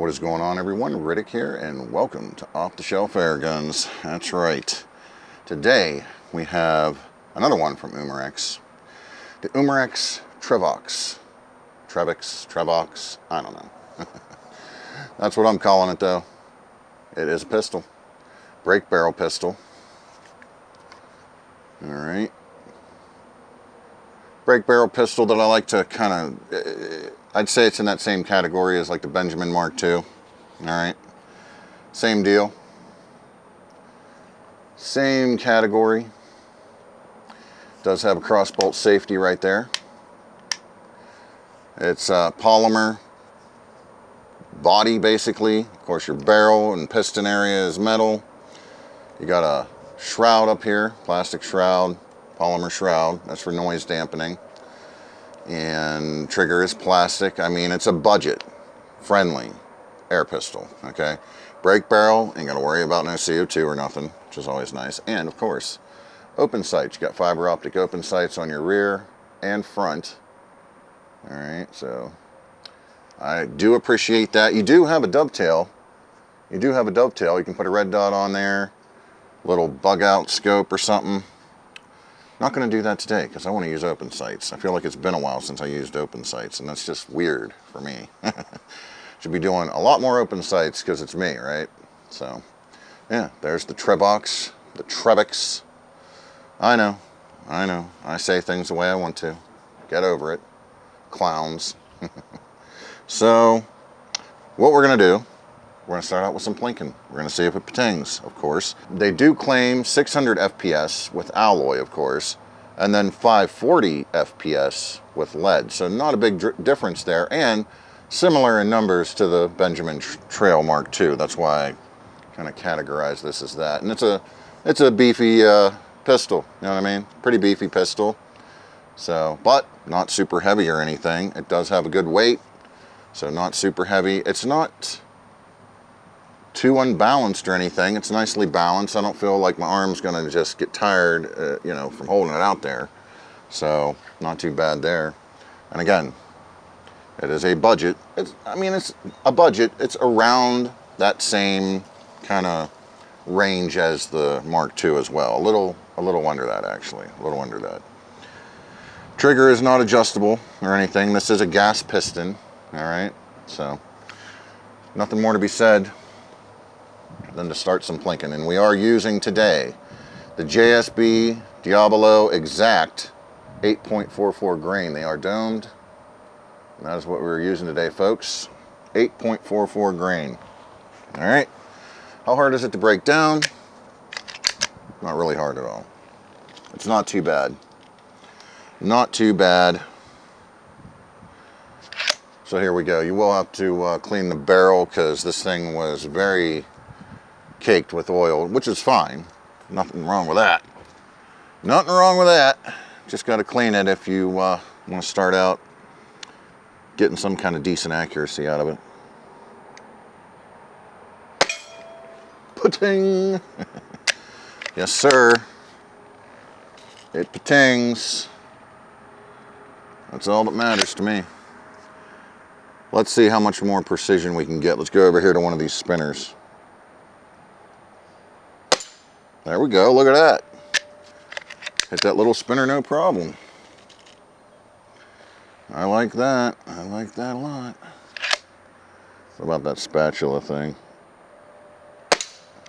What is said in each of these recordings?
What is going on, everyone? Riddict here, and welcome to Off the Shelf Airguns. That's right. Today we have another one from Umarex. The Umarex Trevox. Trevox, I don't know. That's what I'm calling it, though. It is a pistol. Break barrel pistol. Alright. Break barrel pistol that I like to kind of... I'd say it's in that same category as like the Benjamin Mark II. Alright. Same deal. Same category. Does have a cross bolt safety right there. It's polymer body basically. Of course your barrel and piston area is metal. You got a shroud up here, plastic shroud, polymer shroud. That's for noise dampening. And trigger is plastic. I mean, it's a budget friendly air pistol. Okay, break barrel, ain't gotta worry about no CO2 or nothing, which is always nice. And of course, open sights. You got fiber optic open sights on your rear and front. All right, so I do appreciate that. You do have a dovetail. You can put a red dot on there, little bug out scope or something. Not going to do that today because I want to use open sights. I feel like it's been a while since I used open sights, and that's just weird for me. Should be doing a lot more open sights because it's me, right? So, yeah, there's the Trevox, the Trevox. I know. I say things the way I want to. Get over it. Clowns. So, what we're going to do, we're going to start out with some plinking. We're going to see if it patings, of course. They do claim 600 FPS with alloy, of course, and then 540 FPS with lead. So not a big difference there, and similar in numbers to the Benjamin Trail Mark II. That's why I kind of categorize this as that. And it's a beefy pistol, you know what I mean? Pretty beefy pistol. So, but not super heavy or anything. It does have a good weight, so not super heavy. It's not too unbalanced or anything. It's nicely balanced. I don't feel like my arm's gonna just get tired, you know, from holding it out there. So not too bad there. And again, it is a budget. It's a budget. It's around that same kind of range as the Mark II as well. A little under that, actually. A little under that. Trigger is not adjustable or anything. This is a gas piston. All right. So nothing more to be said than to start some plinking. And we are using today the JSB Diablo Exact 8.44 grain. They are domed. And that is what we're using today, folks. 8.44 grain. All right. How hard is it to break down? Not really hard at all. It's not too bad. Not too bad. So here we go. You will have to clean the barrel because this thing was very caked with oil, which is fine. Nothing wrong with that. Nothing wrong with that. Just got to clean it if you want to start out getting some kind of decent accuracy out of it. Pating! Yes, sir. It patings. That's all that matters to me. Let's see how much more precision we can get. Let's go over here to one of these spinners. There we go, look at that. Hit that little spinner, no problem. I like that. I like that a lot. What about that spatula thing?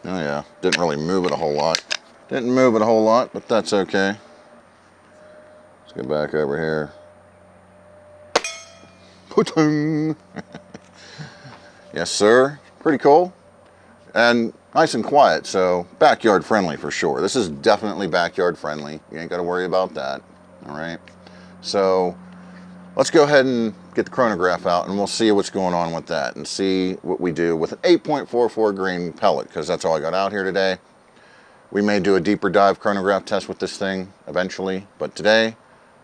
Oh yeah, didn't really move it a whole lot. Didn't move it a whole lot, but that's okay. Let's get back over here. Putting. Yes, sir. Pretty cool. And nice and quiet, so backyard friendly for sure. This is definitely backyard friendly. You ain't got to worry about that. All right. So let's go ahead and get the chronograph out, and we'll see what's going on with that and see what we do with an 8.44 grain pellet, because that's all I got out here today. We may do a deeper dive chronograph test with this thing eventually, but today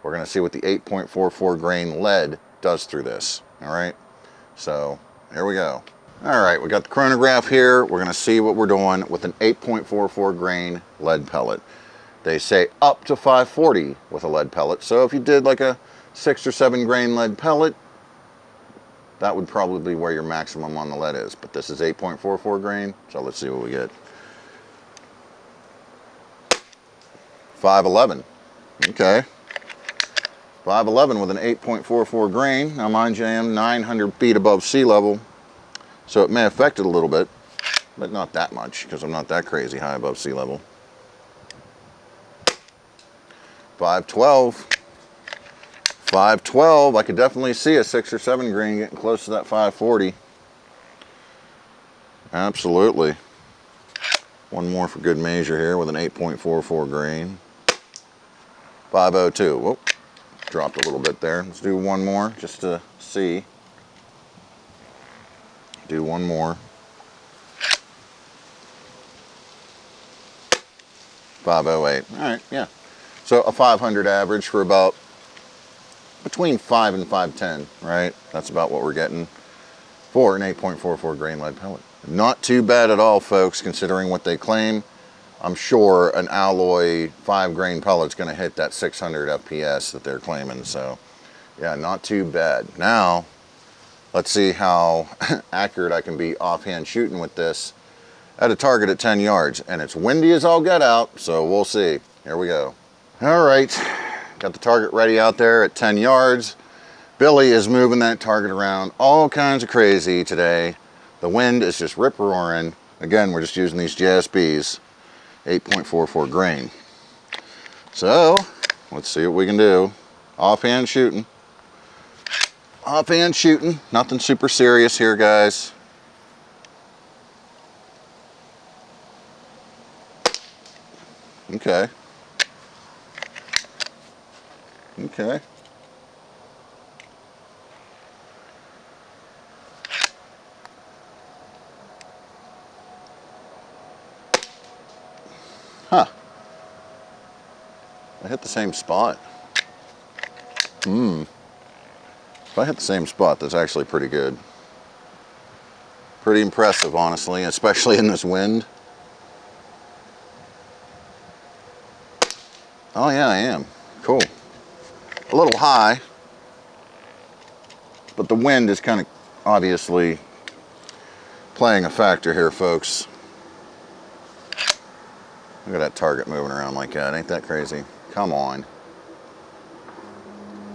we're going to see what the 8.44 grain lead does through this. All right. So here we go. All right, we got the chronograph here. We're going to see what we're doing with an 8.44 grain lead pellet. They say up to 540 with a lead pellet. So if you did like a 6 or 7 grain lead pellet, that would probably be where your maximum on the lead is. But this is 8.44 grain, so let's see what we get. 511. Okay. 511 with an 8.44 grain. Now mind you, I am 900 feet above sea level, so it may affect it a little bit, but not that much because I'm not that crazy high above sea level. 512. 512. I could definitely see a 6 or 7 grain getting close to that 540. Absolutely. One more for good measure here with an 8.44 grain. 502. Whoop. Dropped a little bit there. Let's do one more just to see. Do one more. 508. All right, yeah. So a 500 average for about between 5 and 510, right? That's about what we're getting for an 8.44 grain lead pellet. Not too bad at all, folks, considering what they claim. I'm sure an alloy 5 grain pellet's going to hit that 600 FPS that they're claiming. So, yeah, not too bad. Now, let's see how accurate I can be offhand shooting with this at a target at 10 yards. And it's windy as all get out, so we'll see. Here we go. All right, got the target ready out there at 10 yards. Billy is moving that target around all kinds of crazy today. The wind is just rip-roaring. Again, we're just using these JSBs. 8.44 grain. So, let's see what we can do. Offhand shooting. Offhand shooting. Nothing super serious here, guys. Okay. Okay. Huh. I hit the same spot. If I hit the same spot, that's actually pretty good. Pretty impressive, honestly, especially in this wind. Oh yeah, I am. Cool. A little high, but the wind is kind of obviously playing a factor here, folks. Look at that target moving around like that. Ain't that crazy? Come on.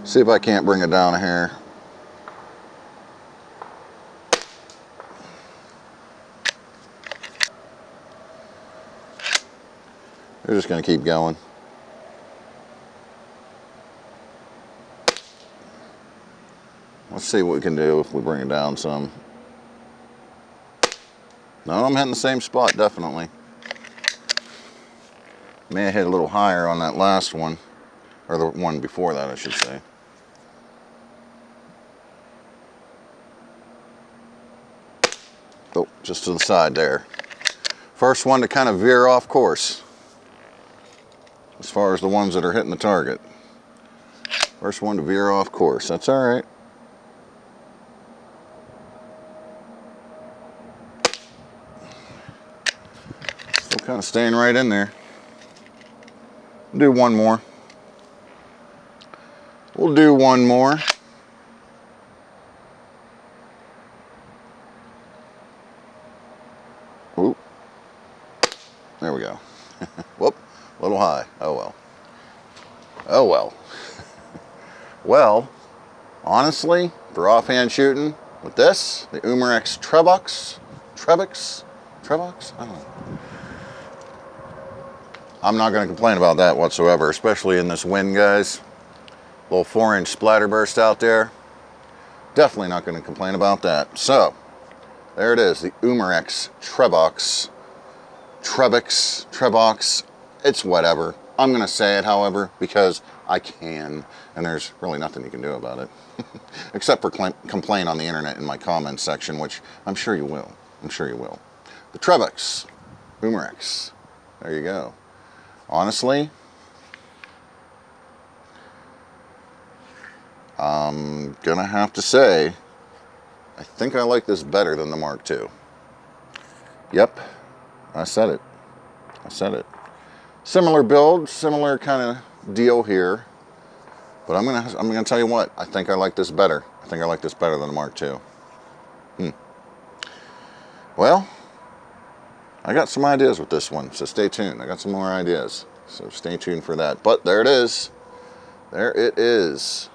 See if I can't bring it down here. We're just going to keep going. Let's see what we can do if we bring it down some. No, I'm hitting the same spot, definitely. May have hit a little higher on that last one, or the one before that, I should say. Oh, just to the side there. First one to kind of veer off course, as far as the ones that are hitting the target. First one to veer off course. That's all right. Still kind of staying right in there. Do one more. We'll do one more. Oop. There we go. Whoop. A little high. Oh well. Oh well. Well, honestly, for offhand shooting with this, the Umarex Trevox, I don't know. I'm not going to complain about that whatsoever, especially in this wind, guys. Little 4-inch splatter burst out there. Definitely not going to complain about that. So, there it is, the Umarex Trevox. Trevox, it's whatever. I'm going to say it, however, because I can, and there's really nothing you can do about it. Except for complain on the internet in my comments section, which I'm sure you will. I'm sure you will. The Trevox, Umarex. There you go. Honestly, I'm gonna have to say, I think I like this better than the Mark II. Yep, I said it. I said it. Similar build, similar kind of deal here, but I'm gonna tell you what, I think I like this better. I think I like this better than the Mark II. Well, I got some ideas with this one, so stay tuned. I got some more ideas, so stay tuned for that. But there it is. There it is.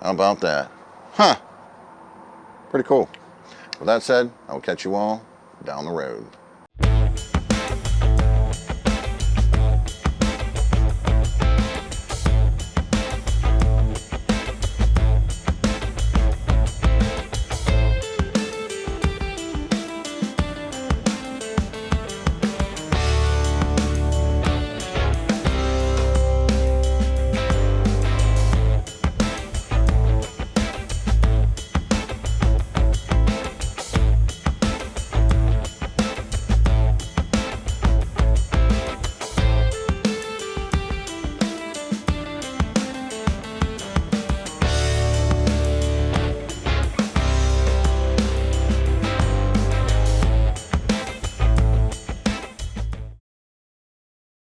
How about that? Huh. Pretty cool. With that said, I will catch you all down the road.